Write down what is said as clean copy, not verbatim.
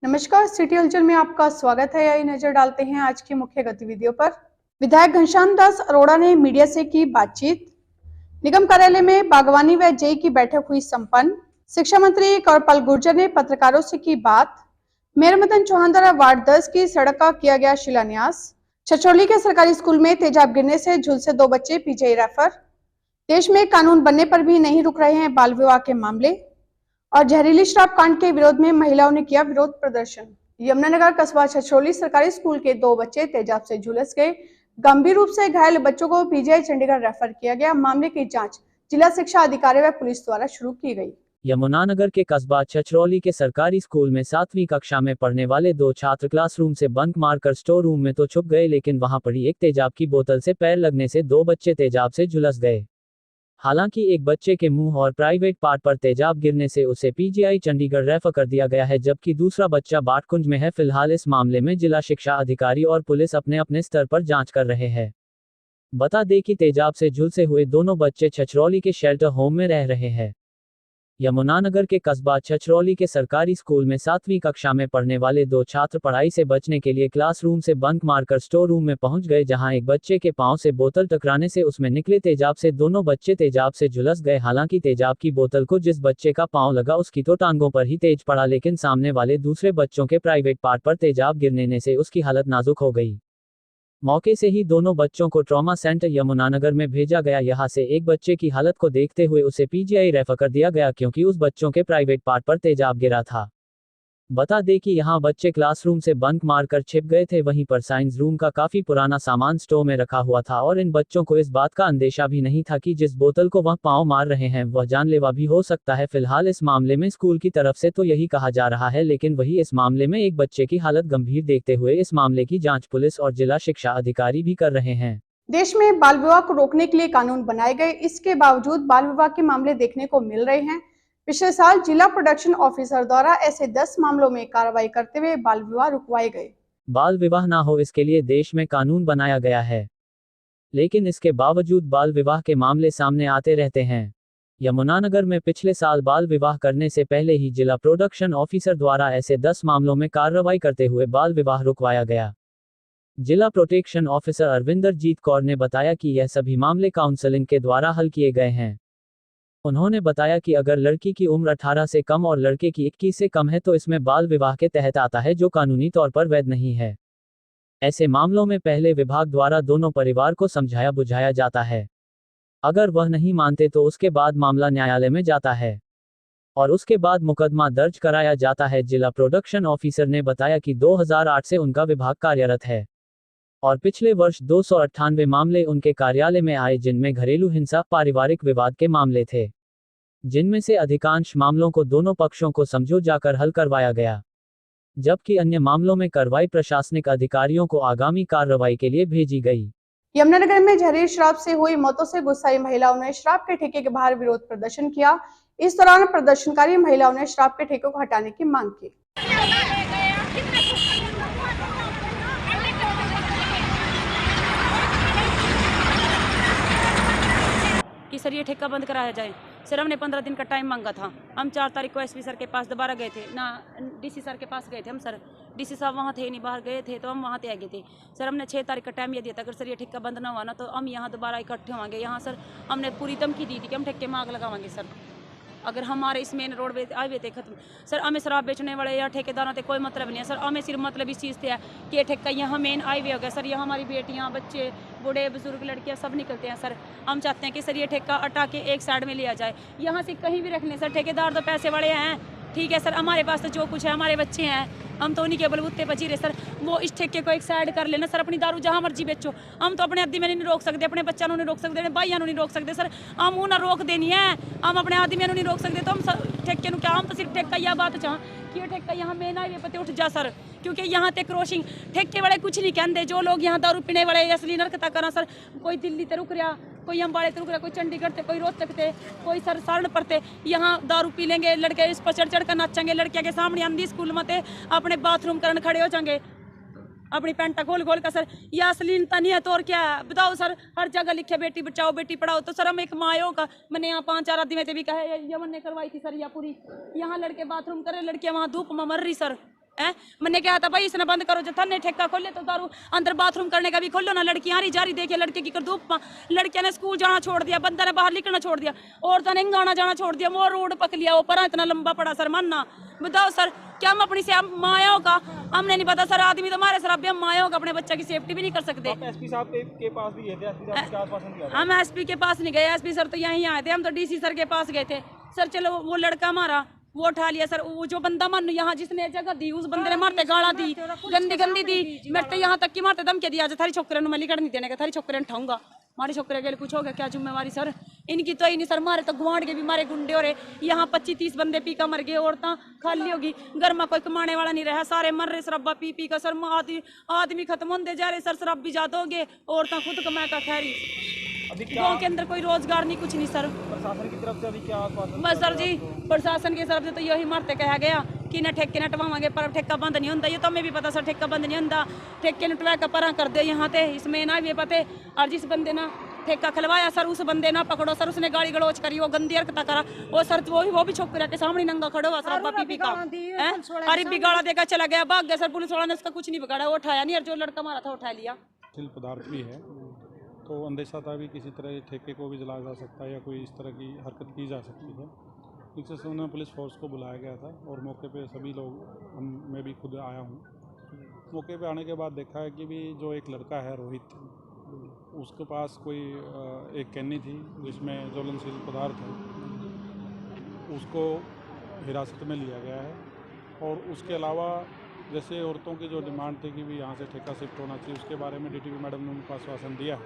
नमस्कार, सिटी हलचल में आपका स्वागत है। यही नजर डालते हैं आज की मुख्य गतिविधियों पर। विधायक घनश्याम दास अरोड़ा ने मीडिया से की बातचीत। निगम कार्यालय में बागवानी व जेई की बैठक हुई संपन्न। शिक्षा मंत्री कंवरपाल गुर्जर ने पत्रकारों से की बात। मेयर मदन चौहान द्वारा वार्ड 10 की सड़क का किया गया शिलान्यास। छछरौली के सरकारी स्कूल में तेजाब गिरने से झुलसे 2 बच्चे पीजीआई रेफर। देश में कानून बनने पर भी नहीं रुक रहे हैं बाल विवाह के मामले। और जहरीली शराब कांड के विरोध में महिलाओं ने किया विरोध प्रदर्शन। यमुनानगर कस्बा छछरौली सरकारी स्कूल के 2 बच्चे तेजाब से झुलस गए। गंभीर रूप से घायल बच्चों को पीजीआई चंडीगढ़ रेफर किया गया। मामले की जांच जिला शिक्षा अधिकारी व पुलिस द्वारा शुरू की गई। यमुनानगर के कस्बा छछरौली के सरकारी स्कूल में 7वीं कक्षा में पढ़ने वाले 2 छात्र क्लासरूम से बंक मारकर स्टोर रूम में तो छुप गए, लेकिन वहां पड़ी एक तेजाब की बोतल से पैर लगने से 2 बच्चे तेजाब से झुलस गए। हालांकि एक बच्चे के मुंह और प्राइवेट पार्ट पर तेजाब गिरने से उसे पीजीआई चंडीगढ़ रेफर कर दिया गया है, जबकि दूसरा बच्चा बाटकुंज में है। फिलहाल इस मामले में जिला शिक्षा अधिकारी और पुलिस अपने अपने स्तर पर जांच कर रहे हैं। बता दें कि तेजाब से झुलसे हुए दोनों बच्चे छछरौली के शेल्टर होम में रह रहे हैं। यमुनानगर के कस्बा छछरौली के सरकारी स्कूल में 7वीं कक्षा में पढ़ने वाले 2 छात्र पढ़ाई से बचने के लिए क्लासरूम से बंक मारकर स्टोर रूम में पहुंच गए, जहां एक बच्चे के पांव से बोतल टकराने से उसमें निकले तेजाब से दोनों बच्चे तेजाब से झुलस गए। हालांकि तेजाब की बोतल को जिस बच्चे का पांव लगा उसकी तो टांगों पर ही तेज पड़ा, लेकिन सामने वाले दूसरे बच्चों के प्राइवेट पार्ट पर तेजाब गिरने से उसकी हालत नाजुक हो गई। मौके से ही दोनों बच्चों को ट्रॉमा सेंटर यमुनानगर में भेजा गया। यहां से एक बच्चे की हालत को देखते हुए उसे पीजीआई रेफर कर दिया गया, क्योंकि उस बच्चों के प्राइवेट पार्ट पर तेजाब गिरा था। बता दें कि यहां बच्चे क्लासरूम से बंक मारकर छिप गए थे। वहीं पर साइंस रूम का काफी पुराना सामान स्टोर में रखा हुआ था और इन बच्चों को इस बात का अंदेशा भी नहीं था कि जिस बोतल को वह पांव मार रहे हैं वह जानलेवा भी हो सकता है। फिलहाल इस मामले में स्कूल की तरफ से तो यही कहा जा रहा है, लेकिन वही इस मामले में एक बच्चे की हालत गंभीर देखते हुए इस मामले की जांच पुलिस और जिला शिक्षा अधिकारी भी कर रहे हैं। देश में बाल विवाह को रोकने के लिए कानून बनाए गए, इसके बावजूद बाल विवाह के मामले देखने को मिल रहे हैं। पिछले साल जिला प्रोडक्शन ऑफिसर द्वारा ऐसे 10 मामलों में कार्रवाई करते हुए बाल विवाह रुकवाए गए। बाल विवाह ना हो इसके लिए देश में कानून बनाया गया है, लेकिन इसके बावजूद बाल विवाह के मामले सामने आते रहते हैं। यमुनानगर में पिछले साल बाल विवाह करने से पहले ही जिला प्रोडक्शन ऑफिसर द्वारा ऐसे 10 मामलों में कार्रवाई करते हुए बाल विवाह रुकवाया गया। जिला प्रोटेक्शन ऑफिसर अरविंदरजीत कौर ने बताया कि यह सभी मामले काउंसलिंग के द्वारा हल किए गए हैं। उन्होंने बताया कि अगर लड़की की उम्र 18 से कम और लड़के की 21 से कम है तो इसमें बाल विवाह के तहत आता है, जो कानूनी तौर पर वैध नहीं है। ऐसे मामलों में पहले विभाग द्वारा दोनों परिवार को समझाया बुझाया जाता है। अगर वह नहीं मानते तो उसके बाद मामला न्यायालय में जाता है और उसके बाद मुकदमा दर्ज कराया जाता है। जिला प्रोडक्शन ऑफिसर ने बताया कि 2008 से उनका विभाग कार्यरत है और पिछले वर्ष 298 मामले उनके कार्यालय में आए, जिनमें घरेलू हिंसा, पारिवारिक विवाद के मामले थे, जिनमें से अधिकांश मामलों को दोनों पक्षों को समझो जाकर हल करवाया गया, जबकि अन्य मामलों में कार्रवाई प्रशासनिक अधिकारियों को आगामी कार्रवाई के लिए भेजी गई। यमुनानगर में जहरीली शराब से हुई मौतों से गुस्साई महिलाओं ने शराब के ठेके के बाहर विरोध प्रदर्शन किया। इस दौरान प्रदर्शनकारी महिलाओं ने शराब के ठेके को हटाने की मांग की। कि सर ये ठेका बंद कराया जाए। सर हमने 15 दिन का टाइम मांगा था। हम 4 तारीख को एसपी सर के पास दोबारा गए थे ना, डीसी सर के पास गए थे हम। सर डीसी साहब वहाँ थे नहीं, बाहर गए थे, तो हम वहाँ पे आ गए थे। सर हमने 6 तारीख का टाइम ये दिया था, अगर सर ये ठेका बंद ना हुआ ना तो हम यहाँ दोबारा इकट्ठे होंगे। यहाँ सर हमने पूरी धमकी दी थी कि हम ठेके में आग लगाएंगे सर, अगर हमारे इस मेन रोड पे हाईवे थे खत्म। सर हमें शराब बेचने वाले या ठेकेदारों से कोई मतलब नहीं है सर। हमें सिर्फ मतलब इस चीज़ से है कि ये ठेका यहाँ मेन हाईवे हो गया सर। यहाँ हमारी बेटियाँ, बच्चे, बूढ़े बुजुर्ग, लड़कियाँ सब निकलते हैं सर। हम चाहते हैं कि सर ये ठेका हटा के एक साइड में लिया जाए, यहाँ से कहीं भी रख लें सर। ठेकेदार तो पैसे वाले हैं, ठीक है सर, हमारे पास तो जो कुछ है, हमारे बच्चे हैं, हम तो उन्हीं के बलबूते पर जी रहे सर। वो इस ठेके को एक साइड कर लेना सर, अपनी दारू जहाँ मर्जी बेचो। हम तो अपने आदमी में नहीं रोक सकते, अपने बच्चों नहीं रोक सकते, अपने भाइयों नहीं रोक सकते सर। हम वो ना रोक देनी है, हम अपने आदमी नहीं रोक सकते। तो हम ठेके क्या, हम तो सिर्फ ठेका यह बात चाह कि ये ठेका यहाँ मेन हाईवे पर उठ जा सर, क्योंकि यहाँ तक क्रॉसिंग ठेके वाले कुछ नहीं कहते। जो लोग यहाँ दारू पीने वाले असली नरकता करा सर, कोई दिल्ली ते रुक रहा, कोई अम्बाड़े ते रुक रहा, कोई चंडीगढ़ ते, कोई रोहतक ते, कोई सर सारण पर ते, यहाँ दारू पी लेंगे, लड़के इस पर चढ़ चढ़ कर नाचेंगे, लड़कियाँ के सामने आंधी स्कूल में ते अपने बाथरूम करने खड़े हो जाएंगे, अपनी पैंटा खोल खोल कर सर। यह अश्लीलता नहीं है तो और क्या है बताओ सर। हर जगह लिखे बेटी बचाओ बेटी पढ़ाओ, तो सर हम एक माँ का मैंने यहाँ 5-4 आदमी में भी कहा, यमन ने करवाई थी सर। या पूरी यहाँ लड़के बाथरूम करे, लड़कियाँ वहाँ धूप में मर रही सर। है। मैंने कहा था भाई इसने बंद करो, जो थाने ठेका खोले तो दारू अंदर बाथरूम करने का भी खोलो ना। लड़कियां रही जा रही, देखिए लड़के की करतूत। लड़कियां ने स्कूल जाना छोड़ दिया, बंदा ने बाहर निकलना छोड़ दिया, औरतों ने आना जाना छोड़ दिया। वो रोड पक लिया, ऊपर इतना लंबा पड़ा सर। मानना बताओ सर, क्या हम अपनी से मायाओं का हमने नहीं पता सर। आदमी तो हमारे सर, हम मायाओं का अपने बच्चे की सेफ्टी भी नहीं कर सकते। एसपी साहब के पास भी गए थे, एसपी साहब क्या आश्वासन दिया था? हम एसपी के पास नहीं गए, एसपी सर तो यहीं आए थे, हम तो डीसी सर के पास गए थे सर। चलो वो लड़का हमारा वो उठा लिया सर। वो जो बंदा मन यहाँ जिसने जगह दी, उस बंदे ने मारते गाला दी, गंदी गंदी दी। मेरे तो यहाँ तक की मारते धमकी दिया, थारी छोकरे मैं लिकड़ नहीं देने का, थारी छोकरे उठाऊंगा। हमारे छोकरे के लिए कुछ हो गया क्या जिम्मेवारी सर इनकी? तो ही नहीं सर। मारे तो गुआड़ के भी मारे गुंडे हो रहे, यहाँ 25-30 बंदे पी का मर गए। औरतां खाली होगी, घर में कोई कमाने वाला नहीं रहा, सारे मर रहे शराबा पी पी का सर। आदमी खत्म होते जा रहे सर, शराब भी ज्यादा हो गए, औरतां खुद कमा का खैरी। अभी क्या गाँव के अंदर कोई रोजगार नहीं, कुछ नहीं सर। प्रशासन की तरफ से अभी क्या आश्वासन? बस सर जी, प्रशासन की तरफ से तो यही मारते कहा गया कि न ठेके नटवावांगे, पर ठेका बंद नहीं होता। ये तो हमें भी पता सर, ठेका बंद नहीं होता। ठेके नटवा का परा कर दे यहाँ ते, इसमें ना भी पते। और जिस बंदे ना ठेका खलवाया सर, उस बंदे ना पकड़ो सर, उसने गाली गलोच करी, वो गंदी हरकत करा। वो सर वो भी छोकरा के सामने नंगा खड़ो हुआ सर, पी का अरे बिगाड़ा देकर चला गया, भाग गया सर। पुलिस वाला ने उसका कुछ नहीं बिगाड़ा, वो उठाया नहीं, और जो लड़का मारा था उठा लिया। पदार्थ भी है तो अंदेशा था भी किसी तरह ठेके को भी जलाया जा सकता है या कोई इस तरह की हरकत की जा सकती है। इससे सुनना पुलिस फोर्स को बुलाया गया था और मौके पे सभी लोग, मैं भी खुद आया हूँ। मौके पे आने के बाद देखा है कि भी जो एक लड़का है रोहित, उसके पास कोई एक कैनी थी जिसमें ज्वलनशील पदार्थ है, उसको हिरासत में लिया गया है। और उसके अलावा जैसे औरतों की जो डिमांड थी कि भी यहाँ से ठेका शिफ्ट होना चाहिए, उसके बारे में डीटीपी मैडम ने उनको आश्वासन दिया है।